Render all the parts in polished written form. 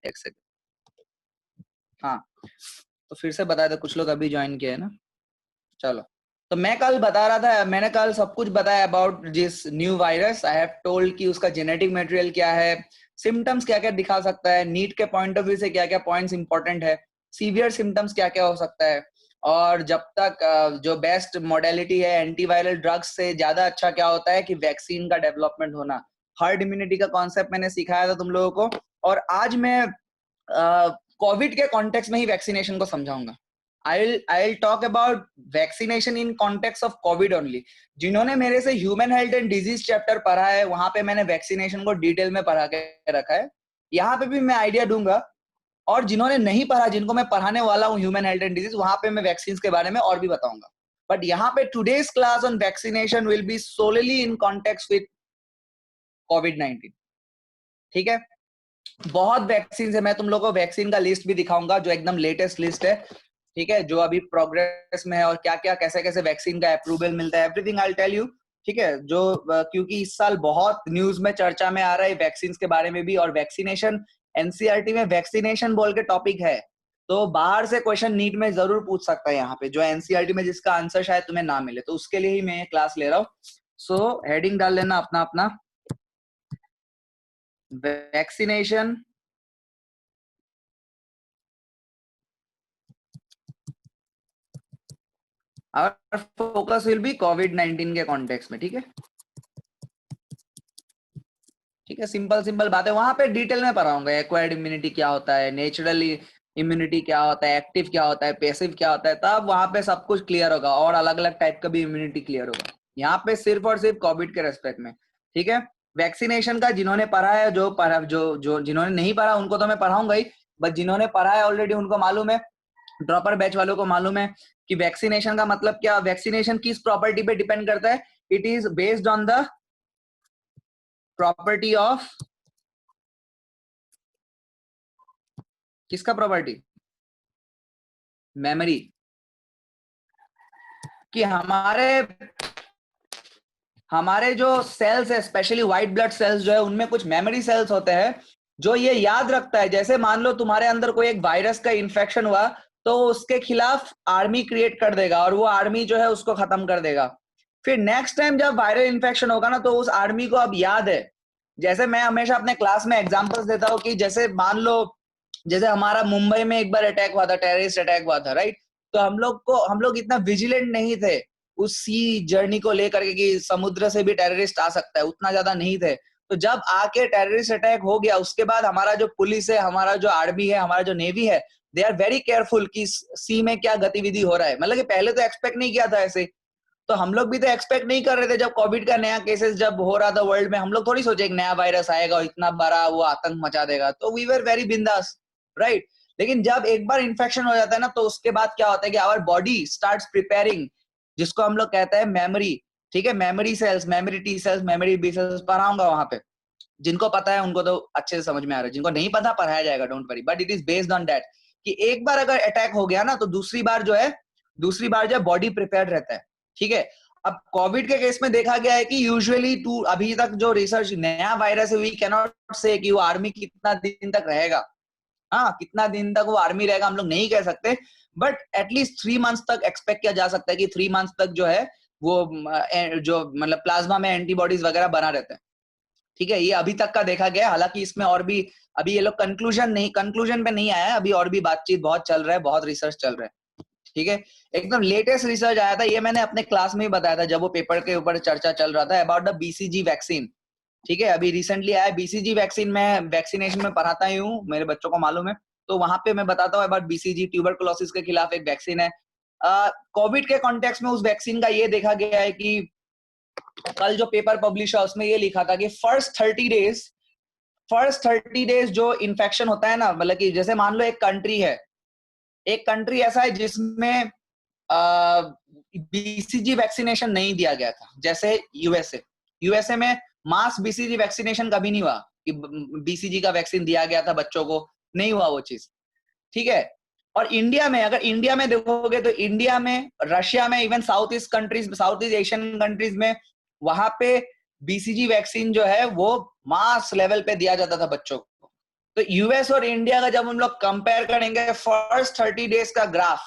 एक सेकंड। हाँ, तो फिर से बताया था, कुछ लोग अभी ज्वाइन किए हैं ना। चलो, तो मैं कल बता रहा था, मैंने कल सब कुछ बताया about this new virus. I have told कि उसका जेनेटिक मटेरियल क्या है, सिम्टम्स क्या क्या दिखा सकता है, नीट के पॉइंट ऑफ व्यू से क्या क्या पॉइंट्स इंपॉर्टेंट है, सीवियर सिम्टम्स क्या क्या हो सकता है, और जब तक जो बेस्ट मॉडलिटी है एंटीवायरल ड्रग्स से ज्यादा अच्छा क्या होता है कि वैक्सीन का डेवलपमेंट होना। हर्ड इम्यूनिटी का कॉन्सेप्ट मैंने सिखाया था तुम लोगों को, और आज मैं कोविड के कॉन्टेक्स्ट में ही वैक्सीनेशन को समझाऊंगा। I'll talk about vaccination in context of COVID only. जिन्होंने मेरे से human health and disease chapter पढ़ा है, वहां पे मैंने वैक्सीनेशन को डिटेल में पढ़ा के रखा है। यहाँ पे भी मैं आइडिया दूंगा, और जिन्होंने नहीं पढ़ा, जिनको मैं पढ़ाने वाला हूँ ह्यूमन हेल्थ एंड डिजीज, वहां पे मैं वैक्सीन के बारे में और भी बताऊंगा। बट यहाँ पे today's class on vaccination will be solely in context with COVID-19। ठीक है, बहुत वैक्सीन है, मैं तुम लोगों को वैक्सीन का लिस्ट भी दिखाऊंगा जो एकदम लेटेस्ट लिस्ट है। ठीक है, जो अभी प्रोग्रेस में है, और क्या क्या कैसे कैसे वैक्सीन का अप्रूवल मिलता है, everything I will tell you. ठीक है, जो क्योंकि इस साल बहुत न्यूज में चर्चा में आ रहा है वैक्सीन के बारे में भी, और वैक्सीनेशन एनसीईआरटी में वैक्सीनेशन बोल के टॉपिक है, तो बाहर से क्वेश्चन नीट में जरूर पूछ सकता है यहाँ पे, जो एनसीईआरटी में जिसका आंसर शायद तुम्हें ना मिले, तो उसके लिए ही मैं क्लास ले रहा हूँ। सो हेडिंग डाल लेना अपना अपना, वैक्सीनेशन और फोकस विल बी COVID-19 के कॉन्टेक्स्ट में। ठीक है, ठीक है, सिंपल सिंपल बातें वहां पे डिटेल में पढ़ाऊंगा। एक्वायर्ड इम्यूनिटी क्या होता है, नेचुरल इम्यूनिटी क्या होता है, एक्टिव क्या होता है, पैसिव क्या होता है, तब वहां पे सब कुछ क्लियर होगा, और अलग अलग टाइप का भी इम्यूनिटी क्लियर होगा। यहाँ पे सिर्फ और सिर्फ कोविड के रेस्पेक्ट में। ठीक है, वैक्सीनेशन का जिन्होंने पढ़ा है, जो पढ़ा, जो जिन्होंने नहीं पढ़ा उनको तो मैं पढ़ाऊंगा ही, बट जिन्होंने पढ़ा है ऑलरेडी उनको मालूम है, ड्रॉपर बैच वालों को मालूम है कि वैक्सीनेशन का मतलब क्या, वैक्सीनेशन किस प्रॉपर्टी पे डिपेंड करता है। It is based on the property of, किसका प्रॉपर्टी, मेमोरी, कि हमारे जो सेल्स है, स्पेशली व्हाइट ब्लड सेल्स जो है, उनमें कुछ मेमोरी सेल्स होते हैं जो ये याद रखता है। जैसे मान लो तुम्हारे अंदर कोई एक वायरस का इन्फेक्शन हुआ, तो उसके खिलाफ आर्मी क्रिएट कर देगा, और वो आर्मी जो है उसको खत्म कर देगा। फिर नेक्स्ट टाइम जब वायरल इन्फेक्शन होगा ना, तो उस आर्मी को अब याद है। जैसे मैं हमेशा अपने क्लास में एग्जांपल्स देता हूँ कि जैसे मान लो, जैसे हमारा मुंबई में एक बार अटैक हुआ था, टेररिस्ट अटैक हुआ था, राइट। तो हम लोग इतना विजिलेंट नहीं थे उस सी जर्नी को लेकर के कि समुद्र से भी टेररिस्ट आ सकता है, उतना ज्यादा नहीं थे। तो जब आके टेररिस्ट अटैक हो गया, उसके बाद हमारा जो पुलिस है, हमारा जो आर्मी है, हमारा जो नेवी है, दे आर वेरी केयरफुल कि सी में क्या गतिविधि हो रहा है। मतलब कि पहले तो एक्सपेक्ट नहीं किया था ऐसे, तो हम लोग भी तो एक्सपेक्ट नहीं कर रहे थे। जब कोविड का नया केसेस जब हो रहा था वर्ल्ड में, हम लोग थोड़ी सोचे एक नया वायरस आएगा और इतना बड़ा वो आतंक मचा देगा, तो वी वर वेरी बिंदास, राइट। लेकिन जब एक बार इन्फेक्शन हो जाता है ना, तो उसके बाद क्या होता है कि आवर बॉडी स्टार्ट्स प्रिपेयरिंग, जिसको हम लोग कहते हैं मेमोरी। ठीक है, memory cells, memory T cells, memory B cells पढ़ाऊंगा वहां पे। जिनको पता है उनको तो अच्छे से समझ में आ रहा है, जिनको नहीं पता पढ़ाया जाएगा, don't worry. But it is based on that कि एक बार अगर अटैक हो गया ना, तो दूसरी बार जो है बॉडी प्रिपेयर्ड रहता है। ठीक है, अब कोविड के केस में देखा गया है कि यूजुअली टू, अभी तक जो रिसर्च नया वायरस है, वी कैन नॉट से कि वो आर्मी कितना दिन तक रहेगा। हाँ, कितना दिन तक वो आर्मी रहेगा हम लोग नहीं कह सकते, बट एटलीस्ट 3 मंथ्स तक एक्सपेक्ट किया जा सकता है कि 3 मंथ्स तक जो है वो जो मतलब प्लाज्मा में एंटीबॉडीज वगैरह बना रहता है। ठीक है, ये अभी तक का देखा गया। हालांकि इसमें और भी अभी ये लोग कंक्लूजन पे नहीं आया है, अभी और भी बातचीत बहुत चल रहा है, बहुत रिसर्च चल रहा है। ठीक है, एकदम लेटेस्ट रिसर्च आया था, ये मैंने अपने क्लास में ही बताया था जब वो पेपर के ऊपर चर्चा चल रहा था, अबाउट द बीसीजी वैक्सीन। ठीक है, अभी रिसेंटली आया बीसीजी वैक्सीन। में वैक्सीनेशन में पढ़ाता ही हूँ, मेरे बच्चों को मालूम है, तो वहां पे मैं बताता हूँ अबाउट बीसीजी, ट्यूबरकुलोसिस के खिलाफ एक वैक्सीन है। कोविड के कॉन्टेक्स्ट में उस वैक्सीन का ये देखा गया है कि कल जो पेपर पब्लिश है उसमें ये लिखा था कि फर्स्ट 30 डेज जो इन्फेक्शन होता है ना, मतलब कि जैसे मान लो एक कंट्री है, एक कंट्री ऐसा है जिसमें बीसीजी वैक्सीनेशन नहीं दिया गया था, जैसे यूएसए में मास बीसीजी वैक्सीनेशन कभी नहीं हुआ कि बीसीजी का वैक्सीन दिया गया था बच्चों को, नहीं हुआ वो चीज। ठीक है, और इंडिया में, अगर इंडिया में देखोगे तो इंडिया में, रशिया में, even south east Asian countries में, वहां पे बीसीजी वैक्सीन जो है वो मास लेवल पे दिया जाता था बच्चों को। तो यूएस और इंडिया का जब हम लोग कंपेयर करेंगे फर्स्ट 30 डेज का ग्राफ,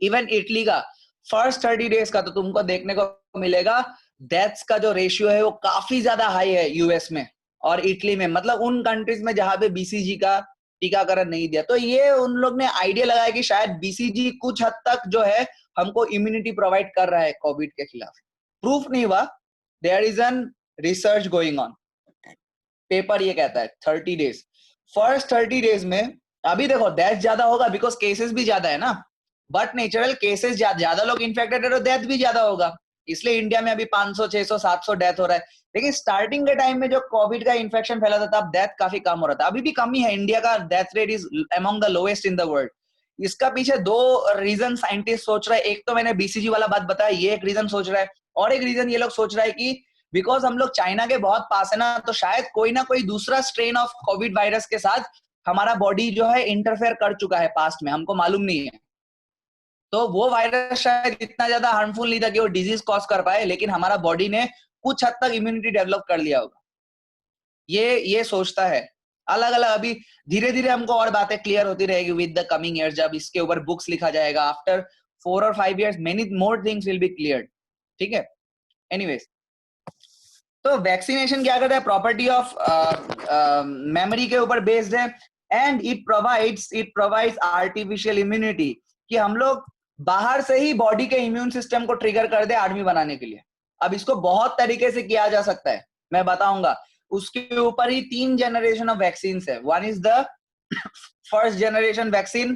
इवन इटली का फर्स्ट 30 डेज का, तो तुमको देखने को मिलेगा डेथ्स का जो रेशियो है वो काफी ज्यादा हाई है यूएस में और इटली में, मतलब उन कंट्रीज में जहां पे बीसीजी का टीकाकरण नहीं दिया। तो ये उन लोग ने आइडिया लगाया कि शायद बीसीजी कुछ हद तक जो है हमको इम्यूनिटी प्रोवाइड कर रहा है कोविड के खिलाफ। प्रूफ नहीं हुआ, there is an research going on, paper ये कहता है 30 डेज, फर्स्ट 30 डेज में। अभी देखो डेथ ज्यादा होगा बिकॉज केसेस भी ज्यादा है ना, बट नेचुरल केसेस ज्यादा लोग इन्फेक्टेड है तो डेथ भी ज्यादा होगा, इसलिए इंडिया में अभी 500 600 700 डेथ हो रहा है। लेकिन स्टार्टिंग के टाइम में जो कोविड का इन्फेक्शन फैला था तब डेथ काफी कम हो रहा था, अभी भी कम ही है, इंडिया का death rate is among the lowest in the world. इसका पीछे दो रीजन साइंटिस्ट सोच रहे हैं, एक तो मैंने बीसीजी वाला बात बताया, ये एक रीजन सोच रहा है, और एक रीजन ये लोग सोच रहा है कि बिकॉज हम लोग चाइना के बहुत पास है ना, तो शायद कोई ना कोई दूसरा स्ट्रेन ऑफ कोविड वायरस के साथ हमारा बॉडी जो है इंटरफेयर कर चुका है पास्ट में, हमको मालूम नहीं है। तो वो वायरस शायद इतना ज्यादा हार्मफुल नहीं था कि वो डिजीज कॉज कर पाए, लेकिन हमारा बॉडी ने कुछ हद तक इम्यूनिटी डेवलप कर लिया होगा, ये सोचता है। अलग अलग अभी धीरे धीरे हमको और बातें क्लियर होती रहेगी विद द कमिंग ईयर्स, जब इसके ऊपर बुक्स लिखा जाएगा, after 4 or 5 years many more things will be cleared, ठीक है। एनीवेज, तो वैक्सीनेशन क्या करता है, प्रॉपर्टी ऑफ मेमोरी के ऊपर बेस्ड है, and it provides artificial immunity, कि हम लोग बाहर से ही बॉडी के इम्यून सिस्टम को ट्रिगर कर दे आर्मी बनाने के लिए। अब इसको बहुत तरीके से किया जा सकता है, मैं बताऊंगा। उसके ऊपर ही 3 जनरेशन ऑफ वैक्सीन है, one is the first generation vaccine,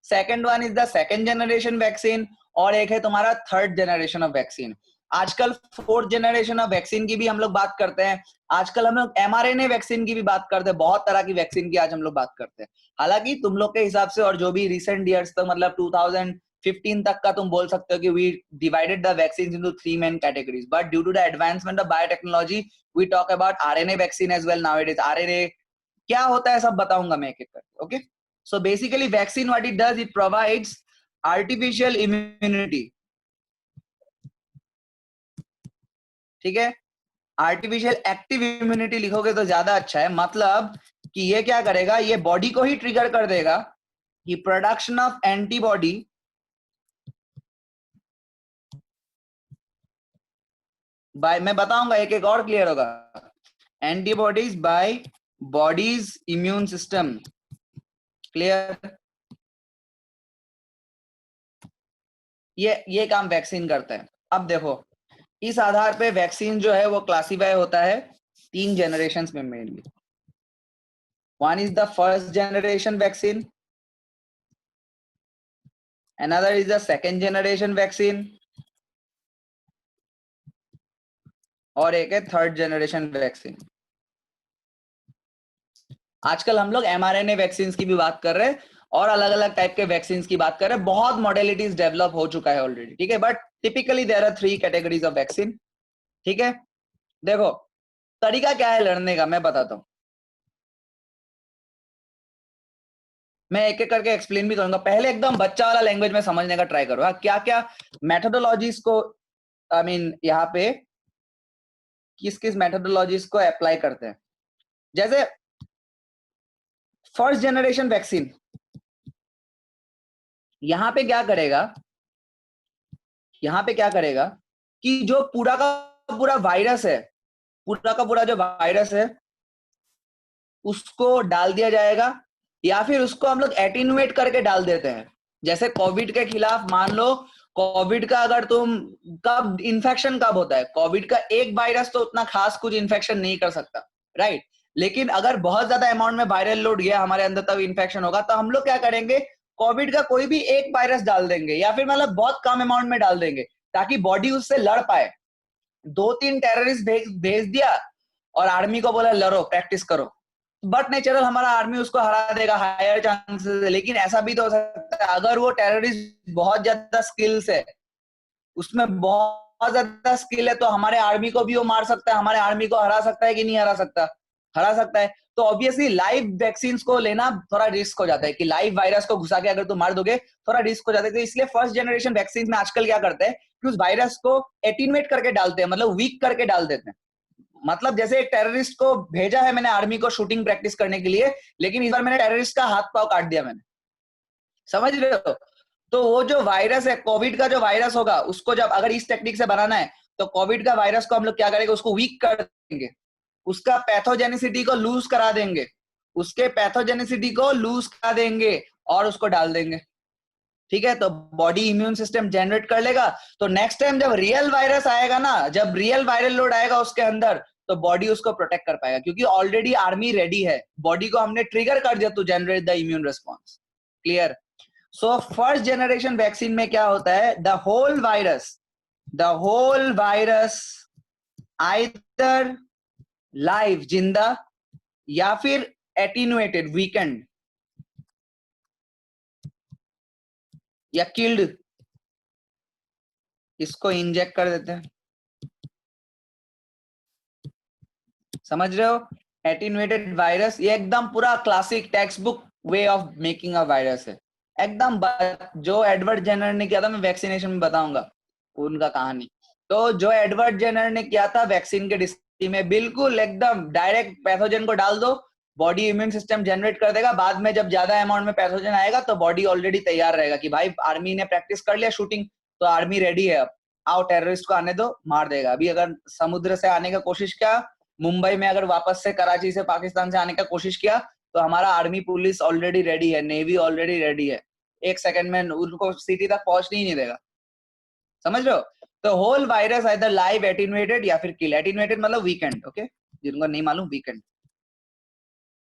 second one is the second generation vaccine, और एक है तुम्हारा थर्ड जनरेशन ऑफ वैक्सीन। आजकल फोर्थ जनरेशन ऑफ वैक्सीन की भी हम लोग बात करते हैं, आजकल हम लोग mRNA वैक्सीन की भी बात करते हैं, बहुत तरह की वैक्सीन की आज हम लोग बात करते हैं। हालांकि तुम लोग के हिसाब से और जो भी रिसेंट ईयर्स तक, मतलब 2015 तक का तुम बोल सकते हो कि we divided the vaccine into 3 main categories, but due to the advancement of biotechnology we talk about RNA vaccine as well nowadays. RNA क्या होता है सब बताऊंगा मैं एक एक करके, okay. So basically vaccine what it does, it provides artificial immunity, ठीक है। आर्टिफिशियल एक्टिव इम्यूनिटी लिखोगे तो ज्यादा अच्छा है, मतलब कि ये क्या करेगा, ये बॉडी को ही ट्रिगर कर देगा कि प्रोडक्शन ऑफ एंटीबॉडी बाय, मैं बताऊंगा एक एक और क्लियर होगा, antibodies by bodies immune system, clear. ये काम वैक्सीन करता है। अब देखो इस आधार पे वैक्सीन जो है वो क्लासिफाई होता है 3 जनरेशंस में mainly. One is the first generation vaccine, another is the second generation vaccine, और एक है थर्ड जनरेशन वैक्सीन। आजकल हम लोग mRNA वैक्सीन की भी बात कर रहे हैं और अलग अलग टाइप के वैक्सीन की बात कर रहे हैं, बहुत मॉडलिटीज डेवलप हो चुका है ऑलरेडी, ठीक है। But typically there are 3 categories of vaccine, ठीक है। देखो तरीका क्या है लड़ने का, मैं बताता हूं, मैं एक एक करके एक्सप्लेन भी करूंगा। पहले एकदम बच्चा वाला लैंग्वेज में समझने का ट्राई करो, क्या क्या मेथोडोलॉजीज को, आई मीन यहाँ पे किस किस मेथोडोलॉजीज को अप्लाई करते हैं। जैसे फर्स्ट जनरेशन वैक्सीन यहाँ पे क्या करेगा, यहाँ पे क्या करेगा कि जो पूरा का पूरा वायरस है, पूरा का पूरा जो वायरस है उसको डाल दिया जाएगा, या फिर उसको हम लोग एटीन्यूएट करके डाल देते हैं। जैसे कोविड के खिलाफ मान लो, कोविड का अगर तुम कब इन्फेक्शन कब होता है, कोविड का एक वायरस तो उतना खास कुछ इन्फेक्शन नहीं कर सकता, राइट। लेकिन अगर बहुत ज्यादा अमाउंट में वायरल लोड गया हमारे अंदर तब इन्फेक्शन होगा, तो हम लोग क्या करेंगे, कोविड का कोई भी एक वायरस डाल देंगे, या फिर मतलब बहुत कम अमाउंट में डाल देंगे ताकि बॉडी उससे लड़ पाए। 2-3 टेररिस्ट भेज दिया और आर्मी को बोला लड़ो, प्रैक्टिस करो, बट नेचुरल हमारा आर्मी उसको हरा देगा, हायर चांसेस है। लेकिन ऐसा भी तो हो सकता है अगर वो टेररिस्ट बहुत ज्यादा स्किल्स है, उसमें बहुत ज्यादा स्किल है, तो हमारे आर्मी को भी वो मार सकता है, हमारे आर्मी को हरा सकता है कि नहीं हरा सकता, हरा सकता है। तो ऑब्वियसली लाइव वैक्सीन को लेना थोड़ा रिस्क हो जाता है, कि लाइव वायरस को घुसा के अगर तुम मार दोगे थोड़ा रिस्क हो जाता है। तो इसलिए फर्स्ट जनरेशन वैक्सीन में आजकल क्या करते हैं कि उस वायरस को एटीन्यूएट करके डालते हैं, मतलब वीक करके डाल देते हैं। मतलब जैसे एक टेररिस्ट को भेजा है मैंने आर्मी को शूटिंग प्रैक्टिस करने के लिए, लेकिन इस बार मैंने टेररिस्ट का हाथ पांव काट दिया मैंने, समझ रहे हो? तो वो जो वायरस है, कोविड का जो वायरस होगा, उसको जब अगर इस टेक्निक से बनाना है तो कोविड का वायरस को हम लोग क्या करेंगे, उसको वीक कर देंगे, उसका पैथोजेनिसिटी को लूज करा देंगे, उसके पैथोजेनिसिटी को लूज करा देंगे और उसको डाल देंगे, ठीक है? तो बॉडी इम्यून सिस्टम जनरेट कर लेगा। तो नेक्स्ट टाइम जब रियल वायरस आएगा ना, जब रियल वायरल लोड आएगा उसके अंदर, तो बॉडी उसको प्रोटेक्ट कर पाएगा, क्योंकि ऑलरेडी आर्मी रेडी है, बॉडी को हमने ट्रिगर कर दिया to generate the immune response. Clear? So first generation vaccine में क्या होता है, the whole virus either live जिंदा या फिर एटीन्यूएटेड वीकेंड या किल्ड, इसको इंजेक्ट कर देते हैं, समझ रहे हो? एटीन्यूएटेड वायरस, ये एकदम पूरा classic text book way of making a virus है एकदम, जो एडवर्ड जेनर ने किया था, मैं वैक्सीनेशन में बताऊंगा उनका कहानी। तो जो एडवर्ड जेनर ने किया था वैक्सीन के डिस्कवरी में, बिल्कुल एकदम डायरेक्ट पैथोजन को डाल दो, बॉडी इम्यून सिस्टम जनरेट कर देगा, बाद में जब ज्यादा अमाउंट में पैथोजन आएगा तो बॉडी ऑलरेडी तैयार रहेगा कि भाई आर्मी ने प्रैक्टिस कर लिया शूटिंग, तो आर्मी रेडी है, अब आओ टेररिस्ट को आने दो, मार देगा। अभी अगर समुद्र से आने का कोशिश किया, मुंबई में अगर वापस से कराची से पाकिस्तान से आने का कोशिश किया, तो हमारा आर्मी पुलिस ऑलरेडी रेडी है, नेवी ऑलरेडी रेडी है, एक सेकंड में उनको सिटी तक पहुंचने ही नहीं देगा, समझ रहे हो? तो whole virus either live attenuated या फिर किल, एटीन्यूएटेड मतलब वीकेंड, ओके, जिनको नहीं मालूम वीकेंड,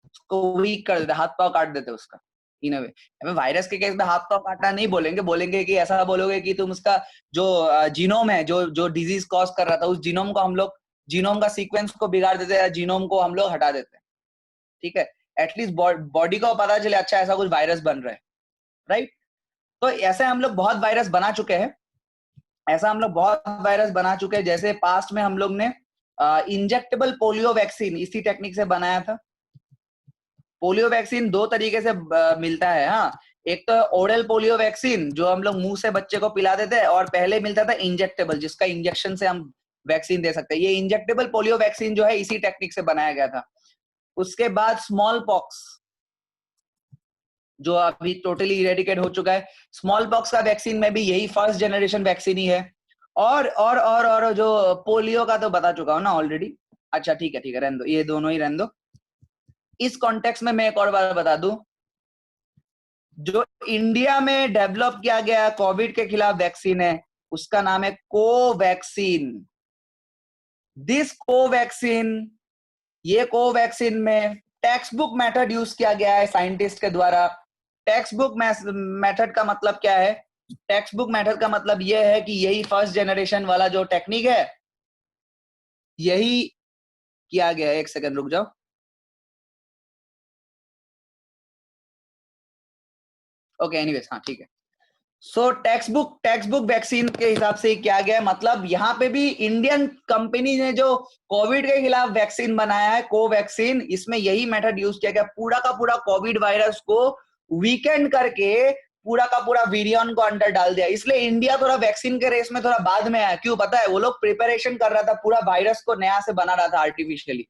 उसको वीक कर देते, हाथ पाव काट देते उसका इन अ वे। हमें वायरस के केस में हाथ पाव काटना नहीं बोलेंगे, बोलेंगे कि ऐसा बोलोगे कि तुम उसका जो जीनोम है, जो जो डिजीज कॉज कर रहा था, उस जीनोम को हम लोग, जीनोम का सीक्वेंस को बिगाड़ देते हैं, जीनोम को हम लोग हटा देते हैं, ठीक है? एटलीस्ट बॉडी को पता चले अच्छा ऐसा कुछ वायरस बन रहा है, राइट? तो ऐसे हम लोग बहुत वायरस बना चुके हैं, ऐसा हम लोग बहुत वायरस बना चुके हैं। जैसे पास्ट में हम लोग ने इंजेक्टेबल पोलियो वैक्सीन इसी टेक्निक से बनाया था। पोलियो वैक्सीन दो तरीके से मिलता है, हाँ, एक तो ओरल पोलियो वैक्सीन जो हम लोग मुंह से बच्चे को पिला देते हैं, और पहले मिलता था इंजेक्टेबल, जिसका इंजेक्शन से हम वैक्सीन दे सकते हैं। ये इंजेक्टेबल पोलियो वैक्सीन जो है इसी टेक्निक से बनाया गया था। उसके बाद स्मॉल पॉक्स, जो अभी टोटली इरेडिकेट हो चुका है, स्मॉल पॉक्स का वैक्सीन में भी यही फर्स्ट जनरेशन वैक्सीन ही है। और जो पोलियो का तो बता चुका हूं ना ऑलरेडी। अच्छा ठीक है रहने दो, ये दोनों ही रहने दो। इस कॉन्टेक्स्ट में मैं एक और बात बता दूं, जो इंडिया में डेवलप किया गया कोविड के खिलाफ वैक्सीन है, उसका नाम है कोवैक्सीन। दिस कोवैक्सीन, ये कोवैक्सीन में टेक्स्ट बुक मेथड यूज किया गया है साइंटिस्ट के द्वारा। टेक्स्ट बुक मेथड का मतलब क्या है? टेक्स्ट बुक मेथड का मतलब यह है कि यही फर्स्ट जनरेशन वाला जो टेक्निक है, यही किया गया है। एक सेकंड रुक जाओ। ओके एनीवेज, हाँ ठीक है। सो टेक्स्ट बुक वैक्सीन के हिसाब से क्या गया है, मतलब यहाँ पे भी इंडियन कंपनी ने जो कोविड के खिलाफ वैक्सीन बनाया है कोवैक्सीन, इसमें यही मेथड यूज किया गया, पूरा का पूरा कोविड वायरस को वीकेंड करके पूरा का पूरा विरियन को अंदर डाल दिया। इसलिए इंडिया थोड़ा वैक्सीन के रेस में थोड़ा बाद में आया। क्यों पता है? वो लोग प्रिपरेशन कर रहा था, पूरा वायरस को नया से बना रहा था आर्टिफिशियली।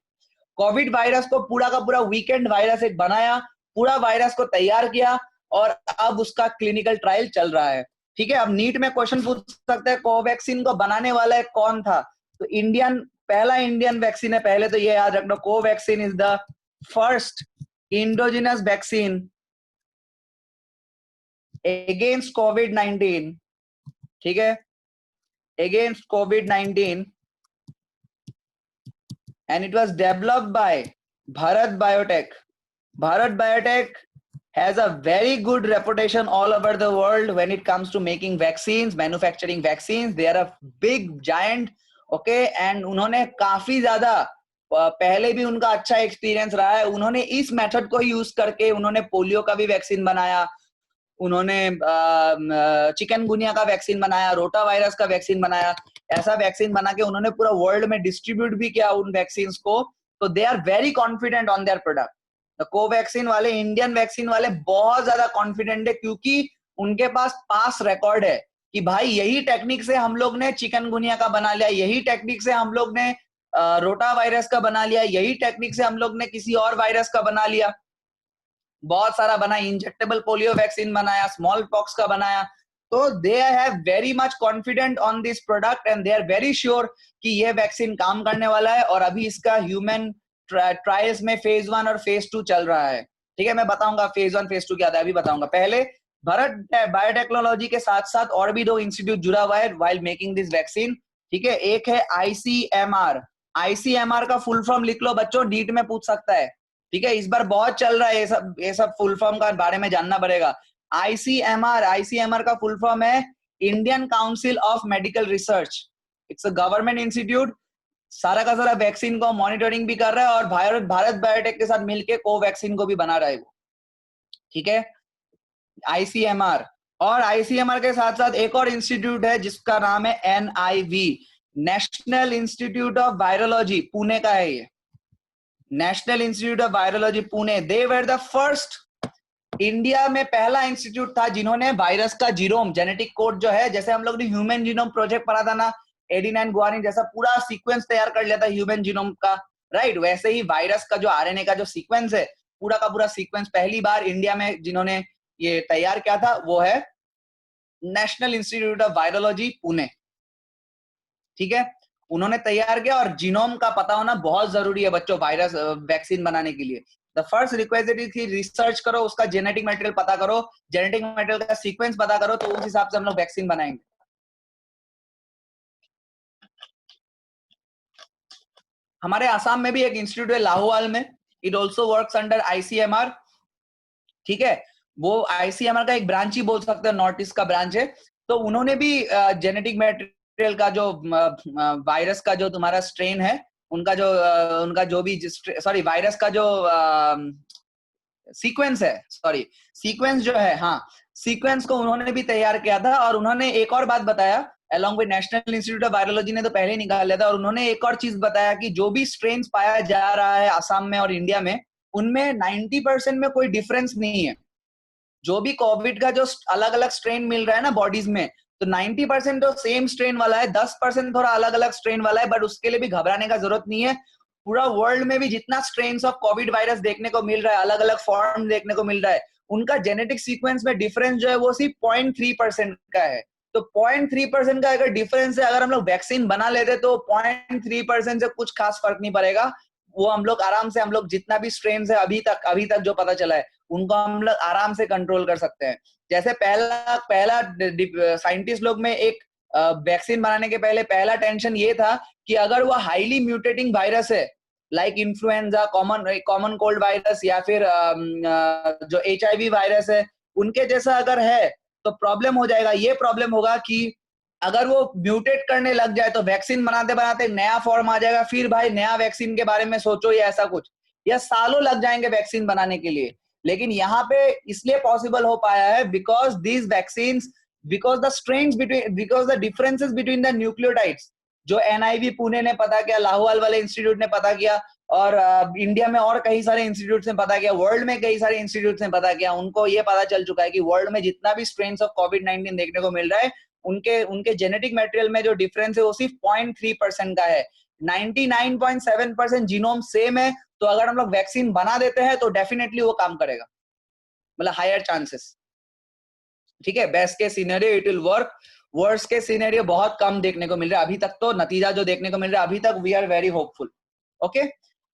कोविड वायरस को पूरा का पूरा वीकेंड वायरस एक बनाया, पूरा वायरस को तैयार किया, और अब उसका क्लिनिकल ट्रायल चल रहा है। ठीक है, अब नीट में क्वेश्चन पूछ सकते हैं कोवैक्सीन को बनाने वाला कौन था? तो पहला इंडियन वैक्सीन है। पहले तो ये याद रखना, Covaxin is the first indigenous vaccine against कोविड-19, ठीक है, अगेंस्ट कोविड-19, and it was developed by Bharat Biotech. Bharat Biotech has a very good reputation all over the world when it comes to making vaccines, manufacturing vaccines. They are a big giant, okay, and उन्होंने काफी ज्यादा पहले भी उनका अच्छा experience रहा है। उन्होंने इस मेथड को यूज करके उन्होंने पोलियो का भी वैक्सीन बनाया, उन्होंने चिकनगुनिया का वैक्सीन बनाया, रोटा वायरस का वैक्सीन बनाया। ऐसा वैक्सीन बना के उन्होंने पूरा वर्ल्ड में डिस्ट्रीब्यूट भी किया उन वैक्सीन को। तो they are very confident on their product. Covaxin वाले, इंडियन वैक्सीन वाले बहुत ज्यादा कॉन्फिडेंट है, क्योंकि उनके पास रिकॉर्ड है कि भाई यही टेक्निक से हम लोग ने चिकनगुनिया का बना लिया, यही टेक्निक से हम लोग ने रोटा वायरस का बना लिया, यही टेक्निक से हम लोग ने किसी और वायरस का बना लिया, बहुत सारा बना, इंजेक्टेबल पोलियो वैक्सीन बनाया, स्मॉल पॉक्स का बनाया। तो they have very much confident on this product and they are very sure कि ये वैक्सीन काम करने वाला है, और अभी इसका ह्यूमन ट्रायल्स में फेज 1 और फेज 2 चल रहा है। ठीक है, मैं बताऊंगा फेज 1 फेज 2 क्या था, अभी बताऊंगा। पहले भारत बायोटेक्नोलॉजी के साथ साथ और भी 2 इंस्टीट्यूट जुड़ा हुआ है व्हाइल मेकिंग दिस वैक्सीन। ठीक है, एक है आईसीएमआर। आईसीएमआर का फुल फॉर्म लिख लो बच्चों, डीट में पूछ सकता है। ठीक है, इस बार बहुत चल रहा है ये सब फुल फॉर्म का बारे में जानना पड़ेगा। आईसीएमआर का फुल फॉर्म है Indian council of medical research. It's a government institute, सारा का सारा वैक्सीन को मॉनिटरिंग भी कर रहा है, और भारत बायोटेक के साथ मिलकर कोवैक्सीन को भी बना रहा है वो। ठीक है, आईसीएमआर। और आईसीएमआर के साथ साथ एक और इंस्टीट्यूट है जिसका नाम है NIV, national institute of virology, Pune का है ये। National institute of virology Pune, they were the first, India में पहला इंस्टीट्यूट था जिन्होंने वायरस का जीनोम, जेनेटिक कोड जो है, जैसे हम लोग ने ह्यूमन जीनोम प्रोजेक्ट पढ़ा था ना, एडेनाइन गुआनिन जैसा पूरा सीक्वेंस तैयार कर लिया था ह्यूमन जीनोम का, राइट? वैसे ही वायरस का जो आरएनए का जो सीक्वेंस है, पूरा का पूरा सीक्वेंस पहली बार इंडिया में जिन्होंने ये तैयार किया था वो है national institute of virology Pune. ठीक है, उन्होंने तैयार किया, और जीनोम का पता होना बहुत जरूरी है बच्चों वायरस वैक्सीन बनाने के लिए। द फर्स्ट रिक्वेस्ट इज कि रिसर्च करो, उसका जेनेटिक मटेरियल पता करो, जेनेटिक मटेरियल का सीक्वेंस पता करो, तो उस हिसाब से हम लोग वैक्सीन बनाएंगे। हमारे आसाम में भी एक इंस्टीट्यूट है लाहौल में, it also works under ICMR. ठीक है, वो आईसीएमआर का एक ब्रांच ही बोल सकते हैं, नॉर्थ ईस्ट का ब्रांच है। तो उन्होंने भी जेनेटिक मटेरियल का जो वायरस का जो तुम्हारा स्ट्रेन है, उनका जो भी सॉरी वायरस का जो सीक्वेंस है, सॉरी सीक्वेंस जो है, हाँ सीक्वेंस को उन्होंने भी तैयार किया था। और उन्होंने एक और बात बताया, along with national institute of virology ने तो पहले ही निकाल लिया था, और उन्होंने एक और चीज बताया कि जो भी स्ट्रेन पाया जा रहा है आसाम में और इंडिया में, उनमें 90% में कोई डिफरेंस नहीं है। जो भी कोविड का जो अलग अलग स्ट्रेन मिल रहा है ना बॉडीज में, तो 90% तो सेम स्ट्रेन वाला है, 10% थोड़ा अलग अलग स्ट्रेन वाला है, बट उसके लिए भी घबराने का जरूरत नहीं है। पूरा वर्ल्ड में भी जितना स्ट्रेन ऑफ कोविड वायरस देखने को मिल रहा है, अलग अलग फॉर्म देखने को मिल रहा है, उनका जेनेटिक सीक्वेंस में डिफरेंस जो है वो सिर्फ 0.3% का है। तो 0.3% का अगर डिफरेंस है, अगर हम लोग वैक्सीन बना लेते तो 0.3% से कुछ खास फर्क नहीं पड़ेगा। वो हम लोग आराम से, हम लोग जितना भी स्ट्रेन है अभी तक जो पता चला है, उनको हम लोग आराम से कंट्रोल कर सकते हैं। जैसे पहला पहला साइंटिस्ट लोग में एक वैक्सीन बनाने के पहले पहला टेंशन ये था कि अगर वो हाईली म्यूटेटिंग वायरस है, like influenza, common cold virus, या फिर जो एचआईवी वायरस है, उनके जैसा अगर है तो प्रॉब्लम हो जाएगा। ये प्रॉब्लम होगा कि अगर वो म्यूटेट करने लग जाए तो वैक्सीन बनाते बनाते नया फॉर्म आ जाएगा, फिर भाई नया वैक्सीन के बारे में सोचो या ऐसा कुछ, या सालों लग जाएंगे वैक्सीन बनाने के लिए। लेकिन यहाँ पे इसलिए पॉसिबल हो पाया है because these vaccine, because the strains between, because the differences between the nucleotides, जो एनआईवी पुणे ने पता किया, लाहौल वाले इंस्टीट्यूट ने पता किया, और इंडिया में और कई सारे इंस्टीट्यूट ने पता किया, वर्ल्ड में कई सारे इंस्टीट्यूट ने पता किया, उनको ये पता चल चुका है कि वर्ल्ड में जितना भी स्ट्रेन ऑफ कोविड-19 देखने को मिल रहा है, उनके जेनेटिक मटेरियल में जो डिफरेंस है वो सिर्फ 0.3% का है। 99.7% जीनोम सेम है। तो अगर हम लोग वैक्सीन बना देते हैं तो डेफिनेटली वो काम करेगा, मतलब हायर चांसेस। ठीक है, बेस्ट के scenario it will work, worst के सिनेरियो बहुत कम देखने को मिल रहा है अभी तक। तो नतीजा जो देखने को मिल रहा है अभी तक, we are very hopeful. Okay,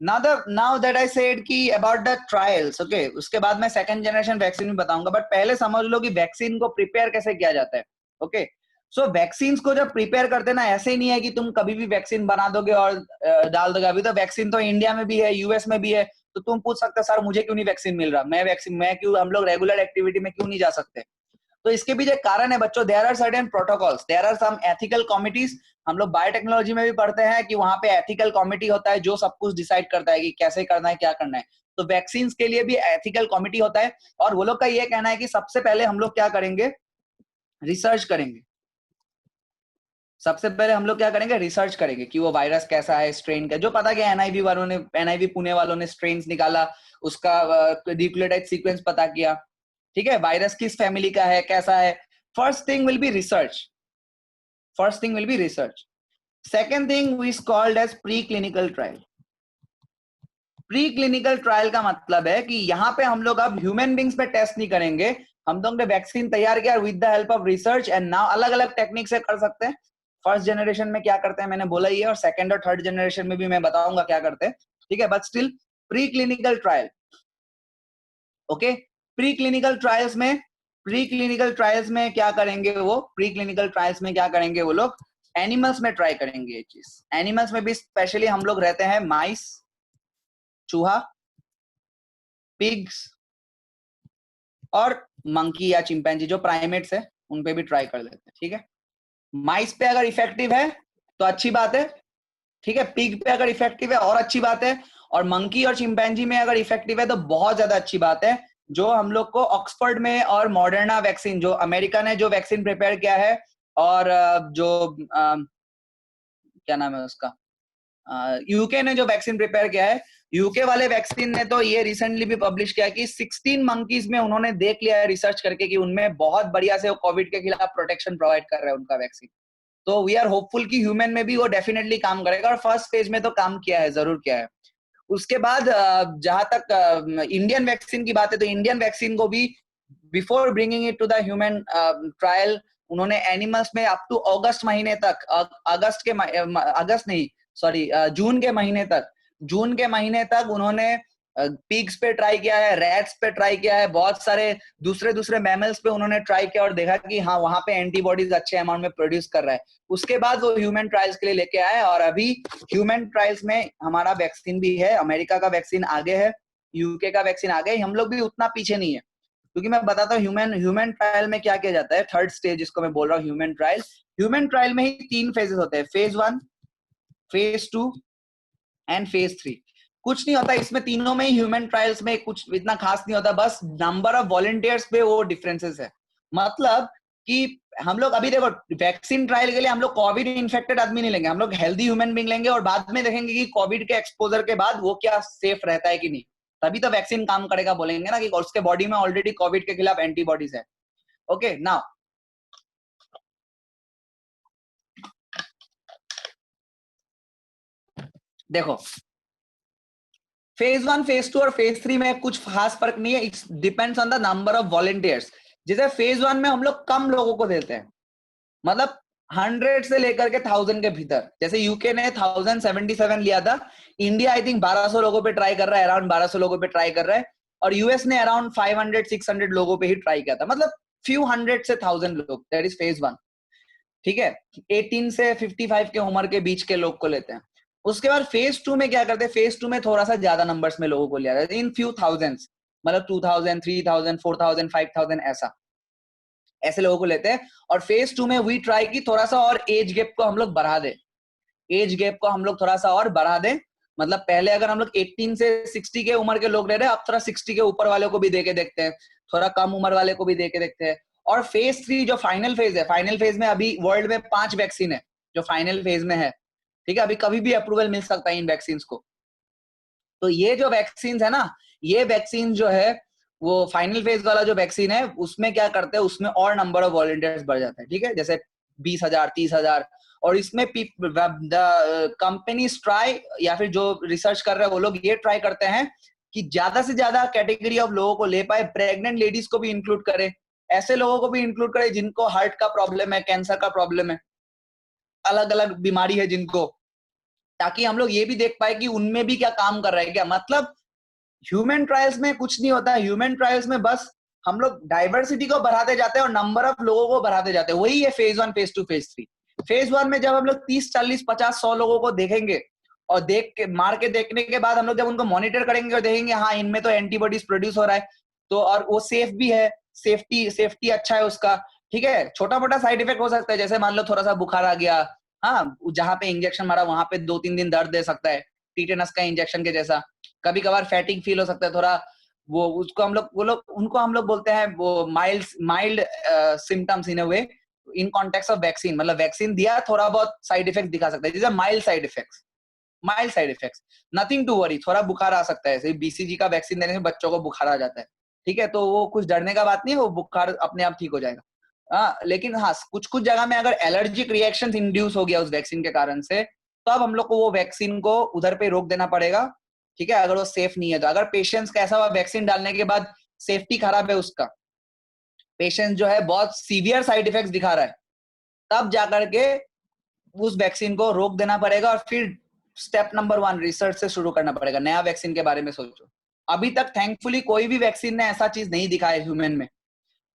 now that I said कि अबाउट द ट्रायल्स, ओके, उसके बाद मैं सेकंड जनरेशन वैक्सीन भी बताऊंगा, बट पहले समझ लो कि वैक्सीन को प्रिपेयर कैसे किया जाता है। ओके, सो वैक्सीन को जब प्रिपेयर करते ना, ऐसे ही नहीं है कि तुम कभी भी वैक्सीन बना दोगे और डाल दोगे। अभी तो वैक्सीन तो इंडिया में भी है, यूएस में भी है, तो तुम पूछ सकते हो सर मुझे क्यों नहीं वैक्सीन मिल रहा, मैं क्यों, हम लोग रेगुलर एक्टिविटी में क्यों नहीं जा सकते। तो इसके पीछे कारण है बच्चों, there are certain protocols, there are some ethical committees. हम लोग बायोटेक्नोलॉजी में भी पढ़ते हैं कि वहां पे एथिकल कमिटी होता है जो सब कुछ डिसाइड करता है कि कैसे करना है, क्या करना है। तो वैक्सीन के लिए भी एथिकल कमिटी होता है, और वो लोग का ये कहना है कि सबसे पहले हम लोग क्या करेंगे, रिसर्च करेंगे। सबसे पहले हम लोग क्या करेंगे, रिसर्च करेंगे कि वो वायरस कैसा है, स्ट्रेन का, जो पता कि एनआईवी पुणे वालों ने स्ट्रेन निकाला, उसका न्यूक्लियोटाइड सीक्वेंस पता किया। ठीक है, वायरस किस फैमिली का है, कैसा है। First thing will be research, first thing will be research. Second thing is called as pre clinical trial. Pre clinical trial का मतलब है कि यहाँ पे हम लोग अब ह्यूमन बींग्स पे टेस्ट नहीं करेंगे, हम लोग ने वैक्सीन तैयार किया with the help of research and now अलग अलग टेक्निक से कर सकते हैं। फर्स्ट जनरेशन में क्या करते हैं मैंने बोला ही है, और सेकंड और थर्ड जनरेशन में भी मैं बताऊंगा क्या करते हैं, ठीक है। But still pre clinical trial, okay. Pre clinical trials में क्या करेंगे वो, प्री क्लिनिकल ट्रायल्स में क्या करेंगे वो लोग, एनिमल्स में ट्राई करेंगे ये चीज। एनिमल्स में भी स्पेशली हम लोग रहते हैं माइस, चूहा, पिग्स और मंकी या चिंपैंजी जो प्राइमेट्स है उन पे भी ट्राई कर लेते हैं, ठीक है। माइस पे अगर इफेक्टिव है तो अच्छी बात है, ठीक है। पिग पे अगर इफेक्टिव है और अच्छी बात है, और मंकी और चिंपैंजी में अगर इफेक्टिव है तो बहुत ज्यादा अच्छी बात है। जो हम लोग को ऑक्सफोर्ड में और मॉडर्ना वैक्सीन, जो अमेरिका ने जो वैक्सीन प्रिपेयर किया है, और क्या नाम है उसका, यूके ने जो वैक्सीन प्रिपेयर किया है, यूके वाले वैक्सीन ने तो ये रिसेंटली भी पब्लिश किया कि 16 मंकीज में उन्होंने देख लिया है रिसर्च करके कि उनमें बहुत बढ़िया से वो कोविड के खिलाफ प्रोटेक्शन प्रोवाइड कर रहा है उनका वैक्सीन। तो वी आर होपफुल कि ह्यूमन में भी वो डेफिनेटली काम करेगा, और फर्स्ट फेज में तो काम किया है, जरूर किया है। उसके बाद जहां तक इंडियन वैक्सीन की बात है, तो इंडियन वैक्सीन को भी before bringing it to the human trial उन्होंने एनिमल्स में अप टू अगस्त महीने तक, अगस्त नहीं सॉरी जून के महीने तक उन्होंने पिग्स पे ट्राई किया है, रैट्स पे ट्राई किया है, बहुत सारे दूसरे दूसरे मैमल्स पे उन्होंने ट्राई किया और देखा कि हाँ वहां पे एंटीबॉडीज अच्छे अमाउंट में प्रोड्यूस कर रहा है। उसके बाद वो ह्यूमन ट्रायल्स के लिए लेके आए, और अभी ह्यूमन ट्रायल्स में हमारा वैक्सीन भी है। अमेरिका का वैक्सीन आगे है, यूके का वैक्सीन आगे, हम लोग भी उतना पीछे नहीं है। क्योंकि मैं बताता हूँ ह्यूमन ट्रायल में क्या किया जाता है, थर्ड स्टेज जिसको मैं बोल रहा हूँ ह्यूमन ट्रायल। ह्यूमन ट्रायल में ही 3 फेजेस होते हैं, फेज 1, फेज 2 एंड फेज 3। कुछ नहीं होता इसमें, तीनों में ही ह्यूमन ट्रायल्स में कुछ इतना खास नहीं होता, बस नंबर ऑफ वॉलंटियर्स पे वो डिफरेंसेस है। मतलब कि हम लोग अभी देखो वैक्सीन ट्रायल के लिए हम लोग कोविड इन्फेक्टेड आदमी नहीं लेंगे, हम लोग हेल्दी ह्यूमन बीइंग लेंगे, और बाद में देखेंगे कि कोविड के एक्सपोजर के बाद वो क्या सेफ रहता है कि नहीं, तभी तो वैक्सीन काम करेगा, बोलेंगे ना कि उसके बॉडी में ऑलरेडी कोविड के खिलाफ एंटीबॉडीज है। ओके नाउ देखो, फेज 1, फेज 2 और फेज 3 में कुछ खास फर्क नहीं है, it's depends on the number of volunteers. जैसे फेज 1 में हम लोग कम लोगों को देते हैं, मतलब 100 से लेकर के 1000 के भीतर। जैसे यूके ने 1077 लिया था, इंडिया आई थिंक 1200 लोगों पे ट्राई कर रहा है, अराउंड 1200 लोगों पे ट्राई कर रहा है, और यूएस ने अराउंड 500-600 लोगों पे ही ट्राई किया था, मतलब फ्यू हंड्रेड से 1000 लोग, दैट इज फेज 1, ठीक है। 18 से 55 के उम्र के बीच के लोग को लेते हैं। उसके बाद फेज 2 में क्या करते हैं, फेज 2 में थोड़ा सा ज्यादा नंबर्स में लोगों को लिया जाता है, इन फ्यू थाउजेंड्स, मतलब 2000, 3000, 4000, 5000 ऐसे लोगों को लेते हैं। और फेज 2 में वी ट्राई की थोड़ा सा और एज गैप को हम लोग बढ़ा दे, एज गैप को हम लोग थोड़ा सा और बढ़ा दें। मतलब पहले अगर हम लोग 18 से 60 के उम्र के लोग ले रहे हैं, अब थोड़ा 60 के ऊपर वाले को भी देके देखते हैं, थोड़ा कम उम्र वाले को भी देके देखते हैं। और फेज 3 जो फाइनल फेज है, फाइनल फेज में अभी वर्ल्ड में 5 वैक्सीन है जो फाइनल फेज में है, ठीक है। अभी कभी भी अप्रूवल मिल सकता है इन वैक्सीन को। तो ये जो वैक्सीन है ना, ये वैक्सीन जो है वो फाइनल फेज वाला जो वैक्सीन है, उसमें क्या करते हैं, उसमें और नंबर ऑफ वॉलंटियर्स बढ़ जाता है, ठीक है, जैसे 20,000, 30,000। और इसमें कंपनीज ट्राई, या फिर जो रिसर्च कर रहे हैं वो लोग ये ट्राई करते हैं कि ज्यादा से ज्यादा कैटेगरी ऑफ लोगों को ले पाए, प्रेग्नेंट लेडीज को भी इंक्लूड करे, ऐसे लोगों को भी इंक्लूड करे जिनको हार्ट का प्रॉब्लम है, कैंसर का प्रॉब्लम है, अलग अलग बीमारी है जिनको, ताकि हम लोग ये भी देख पाए कि उनमें भी क्या काम कर रहा है क्या। मतलब ह्यूमन ट्रायल्स में कुछ नहीं होता है, ह्यूमन ट्रायल्स में बस हम लोग डाइवर्सिटी को बढ़ाते जाते हैं और नंबर ऑफ लोगों को बढ़ाते जाते हैं, वही है फेज 1, फेज 2, फेज 3। फेज 1 में जब हम लोग 30, 40, 50, 100 लोगों को देखेंगे, और देख के मार के देखने के बाद हम लोग जब उनको मॉनिटर करेंगे और देखेंगे हाँ इनमें तो एंटीबॉडीज प्रोड्यूस हो रहा है, तो और वो सेफ भी है, सेफ्टी अच्छा है उसका, ठीक है। छोटा मोटा साइड इफेक्ट हो सकता है, जैसे मान लो थोड़ा सा बुखार आ गया, हाँ जहां पे इंजेक्शन मारा वहां पे 2-3 दिन दर्द दे सकता है, टीटेनस का इंजेक्शन के जैसा। कभी कभार फैटिक फील हो सकता है थोड़ा, वो उसको हम लोग उनको हम लोग बोलते हैं वो mild symptoms in a way, in context of vaccine. मतलब वैक्सीन दिया, थोड़ा बहुत साइड इफेक्ट दिखा सकता है, जैसे mild side effects, nothing to worry. थोड़ा बुखार आ सकता है, बीसीजी का वैक्सीन देने से बच्चों को बुखार आ जाता है, ठीक है, तो वो कुछ डरने का बात नहीं है, वो बुखार अपने आप ठीक हो जाएगा। लेकिन हाँ कुछ कुछ जगह में अगर एलर्जिक रिएक्शन इंड्यूस हो गया उस वैक्सीन के कारण से, तो अब हम लोग को वो वैक्सीन को उधर पे रोक देना पड़ेगा, ठीक है, अगर वो सेफ नहीं है तो। अगर पेशेंट्स का ऐसा हुआ वैक्सीन डालने के बाद सेफ्टी खराब है उसका, पेशेंट जो है बहुत सीवियर साइड इफेक्ट्स दिखा रहा है, तब जाकर के उस वैक्सीन को रोक देना पड़ेगा और फिर स्टेप नंबर 1 रिसर्च से शुरू करना पड़ेगा, नया वैक्सीन के बारे में सोचो। अभी तक थैंकफुली कोई भी वैक्सीन ने ऐसा चीज नहीं दिखाया ह्यूमन में,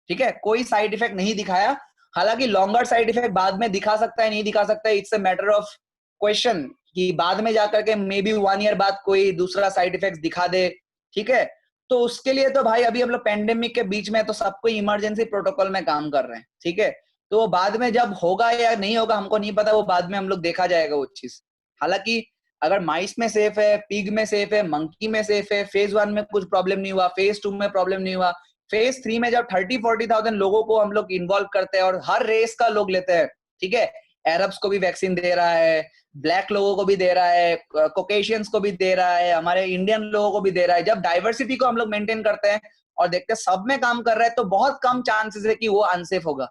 ठीक है, कोई साइड इफेक्ट नहीं दिखाया। हालांकि लॉन्गर साइड इफेक्ट बाद में दिखा सकता है, नहीं दिखा सकता है, it's a matter of question कि बाद में जाकर के मे बी 1 ईयर बाद कोई दूसरा साइड इफेक्ट दिखा दे, ठीक है। तो उसके लिए तो भाई अभी हम लोग पेंडेमिक के बीच में तो सब कोई इमरजेंसी प्रोटोकॉल में काम कर रहे हैं, ठीक है। तो वो बाद में जब होगा या नहीं होगा हमको नहीं पता, वो बाद में हम लोग देखा जाएगा वो चीज। हालांकि अगर माइस में सेफ है, पिग में सेफ है, मंकी में सेफ है, फेज 1 में कुछ प्रॉब्लम नहीं हुआ, फेज 2 में प्रॉब्लम नहीं हुआ, फेज 3 में जब 30-40,000 लोगों को हम लोग इन्वॉल्व करते हैं और हर रेस का लोग लेते हैं, ठीक है, अरब्स को भी वैक्सीन दे रहा है, ब्लैक लोगों को भी दे रहा है, कोकेशियंस को भी दे रहा है, हमारे इंडियन लोगों को भी दे रहा है। जब डाइवर्सिटी को हम लोग मेंटेन करते हैं और देखते हैं सब में काम कर रहा है, तो बहुत कम चांसेस है कि वो अनसेफ होगा,